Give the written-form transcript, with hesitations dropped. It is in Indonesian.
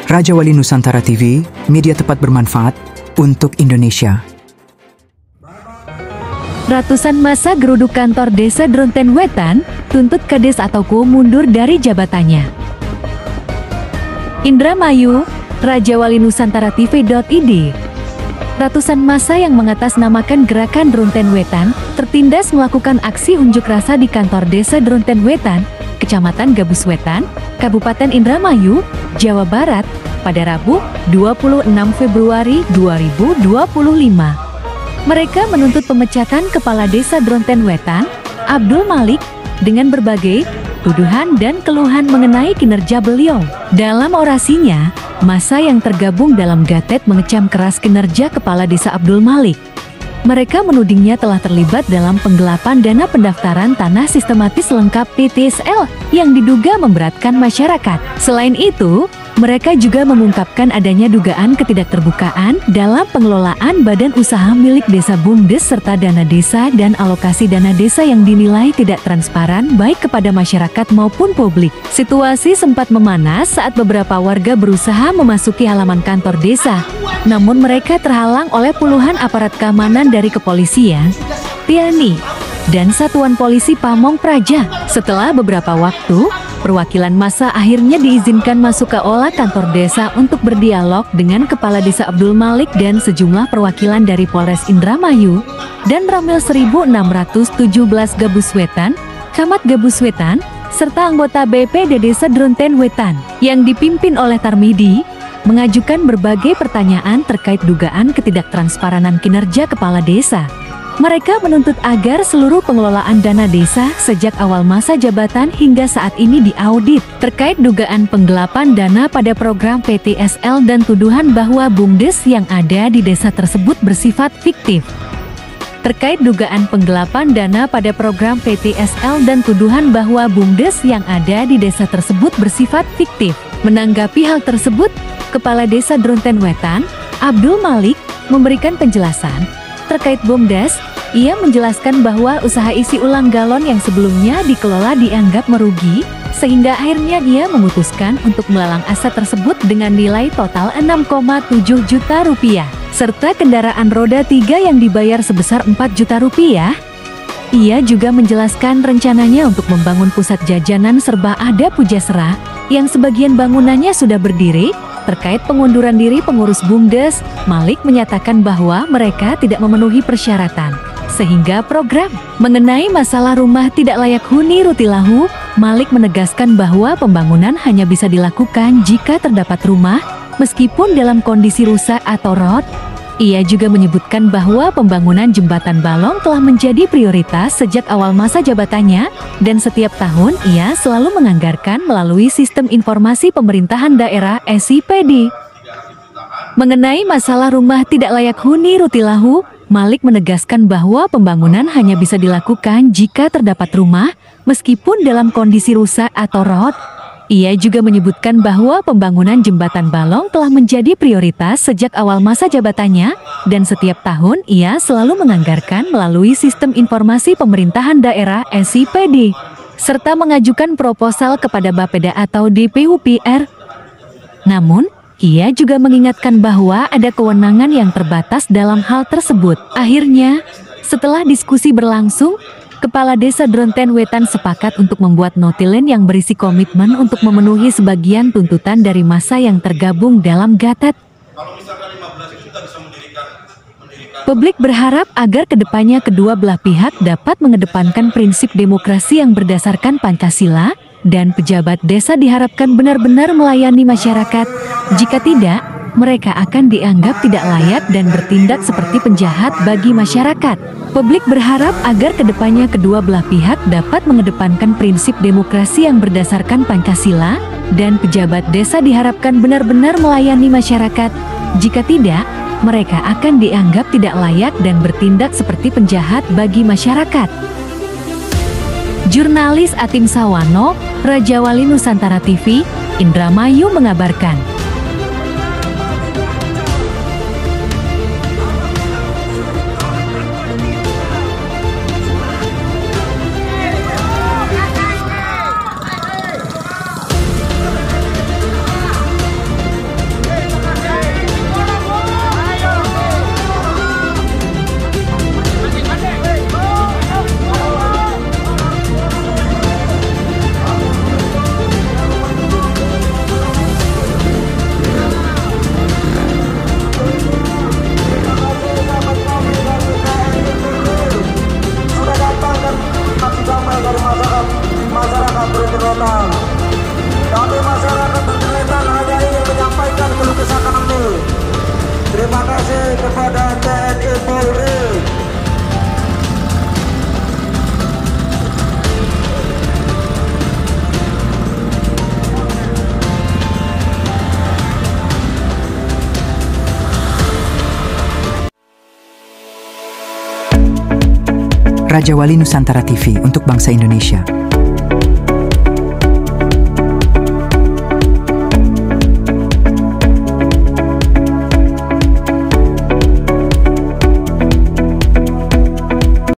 Raja Wali Nusantara TV, media tepat bermanfaat untuk Indonesia. Ratusan massa geruduk kantor Desa Dronten Wetan tuntut Kades atau Ko mundur dari jabatannya. Indramayu, Raja Wali Nusantara TV.id. Ratusan massa yang mengatasnamakan Gerakan Dronten Wetan tertindas melakukan aksi unjuk rasa di kantor Desa Dronten Wetan, Kecamatan Gabus Wetan, Kabupaten Indramayu, Jawa Barat, pada Rabu, 26 Februari 2025. Mereka menuntut pemecatan Kepala Desa Dronten Wetan, Abdul Malik, dengan berbagai tuduhan dan keluhan mengenai kinerja beliau. Dalam orasinya, massa yang tergabung dalam Gatet mengecam keras kinerja Kepala Desa Abdul Malik. Mereka menudingnya telah terlibat dalam penggelapan dana pendaftaran tanah sistematis lengkap PTSL yang diduga memberatkan masyarakat. Selain itu, mereka juga mengungkapkan adanya dugaan ketidakterbukaan dalam pengelolaan badan usaha milik desa BUMDes serta dana desa dan alokasi dana desa yang dinilai tidak transparan baik kepada masyarakat maupun publik. Situasi sempat memanas saat beberapa warga berusaha memasuki halaman kantor desa, namun mereka terhalang oleh puluhan aparat keamanan dari kepolisian, TNI, dan Satuan Polisi Pamong Praja. Setelah beberapa waktu, perwakilan massa akhirnya diizinkan masuk ke aula kantor desa untuk berdialog dengan Kepala Desa Abdul Malik dan sejumlah perwakilan dari Polres Indramayu dan Ramil 1617 Gabus Wetan, Camat Gabus Wetan, serta anggota BPD Desa Dronten Wetan yang dipimpin oleh Tarmidi, mengajukan berbagai pertanyaan terkait dugaan ketidaktransparan kinerja Kepala Desa. Mereka menuntut agar seluruh pengelolaan dana desa sejak awal masa jabatan hingga saat ini diaudit terkait dugaan penggelapan dana pada program PTSL dan tuduhan bahwa BUMDes yang ada di desa tersebut bersifat fiktif. Terkait dugaan penggelapan dana pada program PTSL dan tuduhan bahwa BUMDes yang ada di desa tersebut bersifat fiktif. Menanggapi hal tersebut, Kepala Desa Dronten Wetan, Abdul Malik, memberikan penjelasan terkait BUMDes. Ia menjelaskan bahwa usaha isi ulang galon yang sebelumnya dikelola dianggap merugi, sehingga akhirnya dia memutuskan untuk melelang aset tersebut dengan nilai total 6,7 juta rupiah, serta kendaraan roda 3 yang dibayar sebesar 4 juta rupiah. Ia juga menjelaskan rencananya untuk membangun pusat jajanan serba ada Pujasera, yang sebagian bangunannya sudah berdiri. Terkait pengunduran diri pengurus BUMDes, Malik menyatakan bahwa mereka tidak memenuhi persyaratan. Sehingga program mengenai masalah rumah tidak layak huni Rutilahu, Malik menegaskan bahwa pembangunan hanya bisa dilakukan jika terdapat rumah, meskipun dalam kondisi rusak atau rot. Ia juga menyebutkan bahwa pembangunan jembatan Balong telah menjadi prioritas sejak awal masa jabatannya, dan setiap tahun ia selalu menganggarkan melalui Sistem Informasi Pemerintahan Daerah (SIPD). Mengenai masalah rumah tidak layak huni Rutilahu, Malik menegaskan bahwa pembangunan hanya bisa dilakukan jika terdapat rumah, meskipun dalam kondisi rusak atau rot. Ia juga menyebutkan bahwa pembangunan jembatan Balong telah menjadi prioritas sejak awal masa jabatannya, dan setiap tahun ia selalu menganggarkan melalui Sistem Informasi Pemerintahan Daerah (SIPD), serta mengajukan proposal kepada Bapeda atau DPUPR. Namun, ia juga mengingatkan bahwa ada kewenangan yang terbatas dalam hal tersebut. Akhirnya, setelah diskusi berlangsung, Kepala Desa Dronten Wetan sepakat untuk membuat notilen yang berisi komitmen untuk memenuhi sebagian tuntutan dari massa yang tergabung dalam Gatet. Publik berharap agar kedepannya kedua belah pihak dapat mengedepankan prinsip demokrasi yang berdasarkan Pancasila, dan pejabat desa diharapkan benar-benar melayani masyarakat. Jika tidak, mereka akan dianggap tidak layak dan bertindak seperti penjahat bagi masyarakat. Publik berharap agar kedepannya kedua belah pihak dapat mengedepankan prinsip demokrasi yang berdasarkan Pancasila, dan pejabat desa diharapkan benar-benar melayani masyarakat. Jika tidak, mereka akan dianggap tidak layak dan bertindak seperti penjahat bagi masyarakat. Jurnalis Atim Sawano, Raja Wali Nusantara TV, Indramayu mengabarkan. Wetan. Kami masyarakat Tronten Wetan hanya ingin menyampaikan keluh kesah kami. Terima kasih kepada TNI Polri. Raja Wali Nusantara TV untuk bangsa Indonesia.